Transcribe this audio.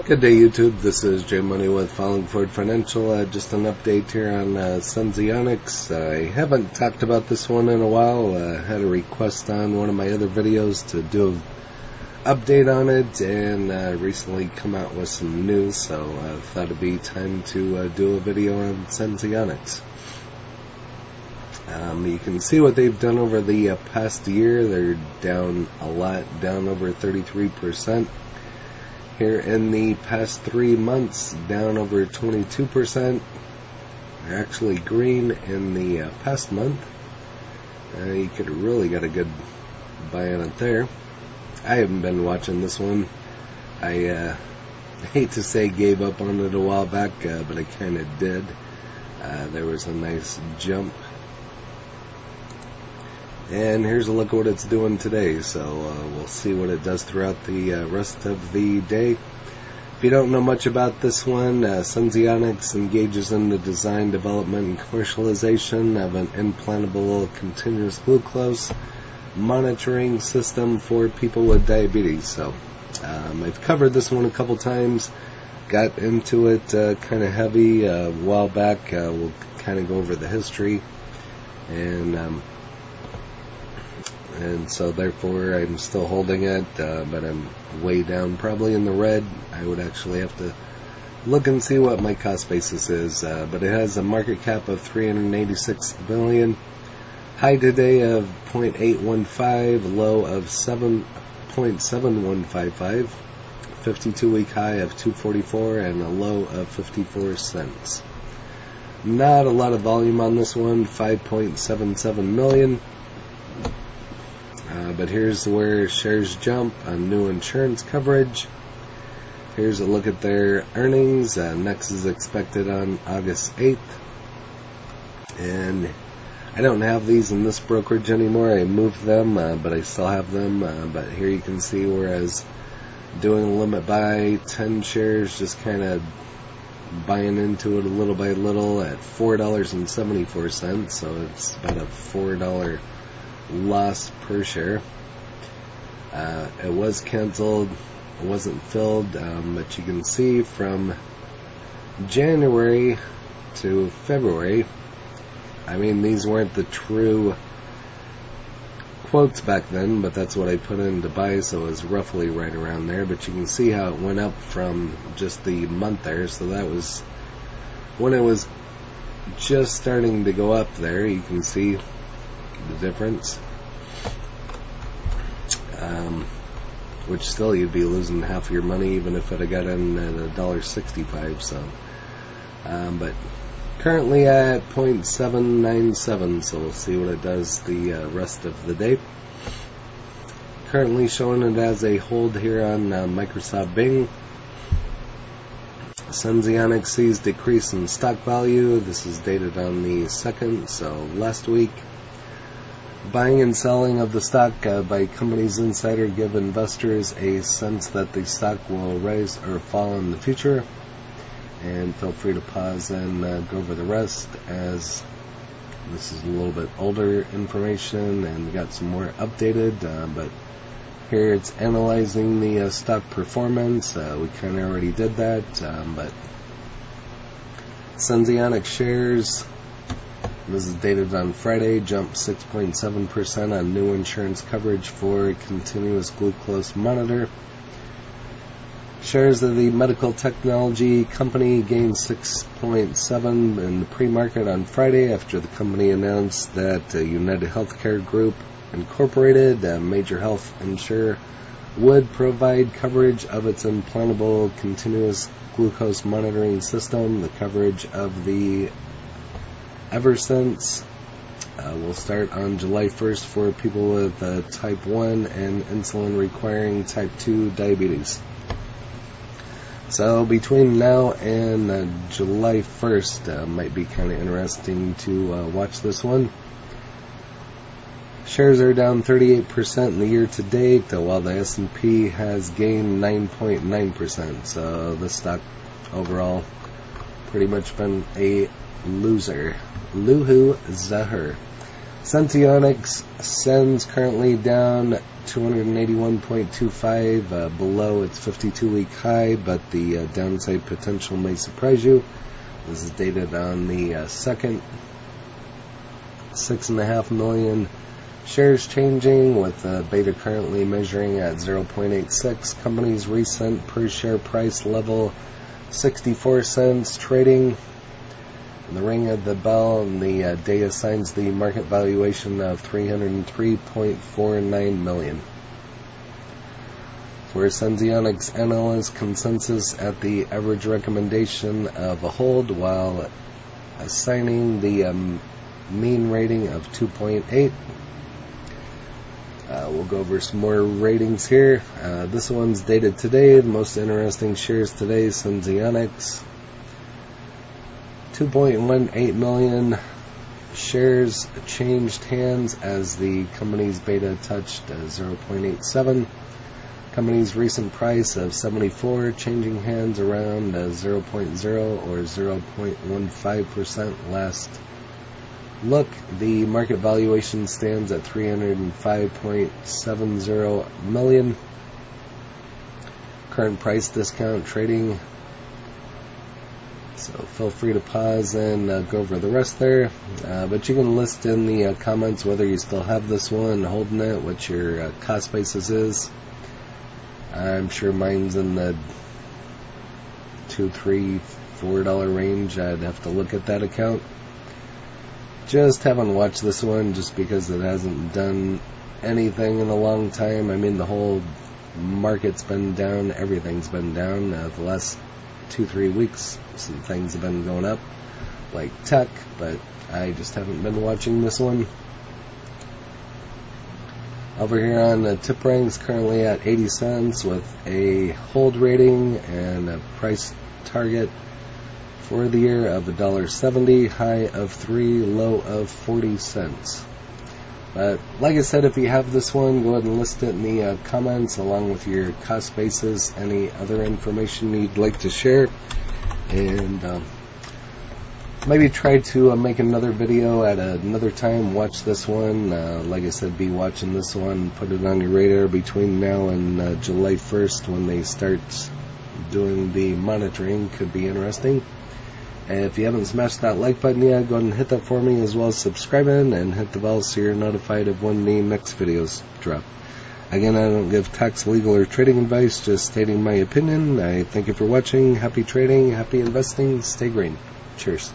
Good day, YouTube. This is Jay Money with Falling Forward Financial. Just an update here on Senseonics. I haven't talked about this one in a while. Had a request on one of my other videos to do an update on it, and recently come out with some news, so I thought it'd be time to do a video on Senseonics. You can see what they've done over the past year. They're down a lot, down over 33%. Here in the past 3 months, down over 22%. They're actually green in the past month. You could have really got a good buy on it there. I haven't been watching this one. I hate to say gave up on it a while back, but I kind of did. There was a nice jump. And here's a look at what it's doing today, so we'll see what it does throughout the rest of the day. If you don't know much about this one, Senseonics engages in the design, development, and commercialization of an implantable continuous glucose monitoring system for people with diabetes. So I've covered this one a couple times, got into it kind of heavy a while back. We'll kind of go over the history, and so therefore I'm still holding it, but I'm way down, probably in the red. I would actually have to look and see what my cost basis is, but it has a market cap of $386 billion, high today of 0.815, low of 7.7155, 52-week high of 244, and a low of 54 cents. Not a lot of volume on this one, 5.77 million. But here's where shares jump on new insurance coverage. Here's a look at their earnings. Next is expected on August 8th. And I don't have these in this brokerage anymore. I moved them, but I still have them. But here you can see, whereas doing a limit buy, 10 shares, just kind of buying into it a little by little at $4.74. So it's about a $4 loss per share. It was canceled, it wasn't filled, but you can see from January to February, I mean, these weren't the true quotes back then, but that's what I put in to buy, so it was roughly right around there. But you can see how it went up from just the month there. So that was when it was just starting to go up there. You can see the difference, which still you'd be losing half your money even if it had got in at $1.65. So, but currently at 0.797, so we'll see what it does the rest of the day. Currently showing it as a hold here on Microsoft Bing. Senseonics sees decrease in stock value. This is dated on the 2nd, so last week. Buying and selling of the stock by company's insider give investors a sense that the stock will rise or fall in the future. And feel free to pause and go over the rest, as this is a little bit older information and we got some more updated. But here it's analyzing the stock performance. We kind of already did that, but Senseonics shares. This is dated on Friday, jumped 6.7% on new insurance coverage for continuous glucose monitor. Shares of the medical technology company gained 6.7% in the pre-market on Friday after the company announced that United Healthcare Group Incorporated, a major health insurer, would provide coverage of its implantable continuous glucose monitoring system. The coverage of the SENS will start on July 1st for people with type 1 and insulin requiring type 2 diabetes. So between now and July 1st might be kind of interesting to watch this one. Shares are down 38% in the year to date, while the S&P has gained 9.9%. So the stock overall pretty much been a loser. Luhu Zahar. Senseonics SENS currently down 281.25 below its 52-week high, but the downside potential may surprise you. This is dated on the 2nd. 6.5 million shares changing, with beta currently measuring at 0.86. Company's recent per share price level 64 cents, trading in the ring of the bell, and the day assigns the market valuation of $303.49 million. For Senseonics analyst consensus at the average recommendation of a hold, while assigning the mean rating of 2.8. We'll go over some more ratings here. This one's dated today. The most interesting shares today, Senseonics. 2.18 million shares changed hands as the company's beta touched 0.87. Company's recent price of 74 changing hands around 0.0 or 0.15% last look. The market valuation stands at $305.70 million. Current price discount trading. So feel free to pause and go over the rest there. But you can list in the comments whether you still have this one, holding it, what your cost basis is. I'm sure mine's in the $2, $3, $4 range. I'd have to look at that account. Just haven't watched this one just because it hasn't done anything in a long time. I mean, the whole market's been down, everything's been down. The last 2-3 weeks, some things have been going up, like tech, but I just haven't been watching this one. Over here on the tip ranks, currently at 80 cents with a hold rating and a price target for the year of $1.70, high of 3, low of 40 cents. But like I said, if you have this one, go ahead and list it in the comments along with your cost basis, any other information you'd like to share, and maybe try to make another video at another time. Watch this one. Like I said, be watching this one. Put it on your radar between now and July 1st when they start doing the monitoring. Could be interesting. If you haven't smashed that like button yet, go ahead and hit that for me, as well as subscribing and hit the bell so you're notified of when the next videos drop. Again, I don't give tax, legal, or trading advice, just stating my opinion. I thank you for watching. Happy trading, happy investing, stay green. Cheers.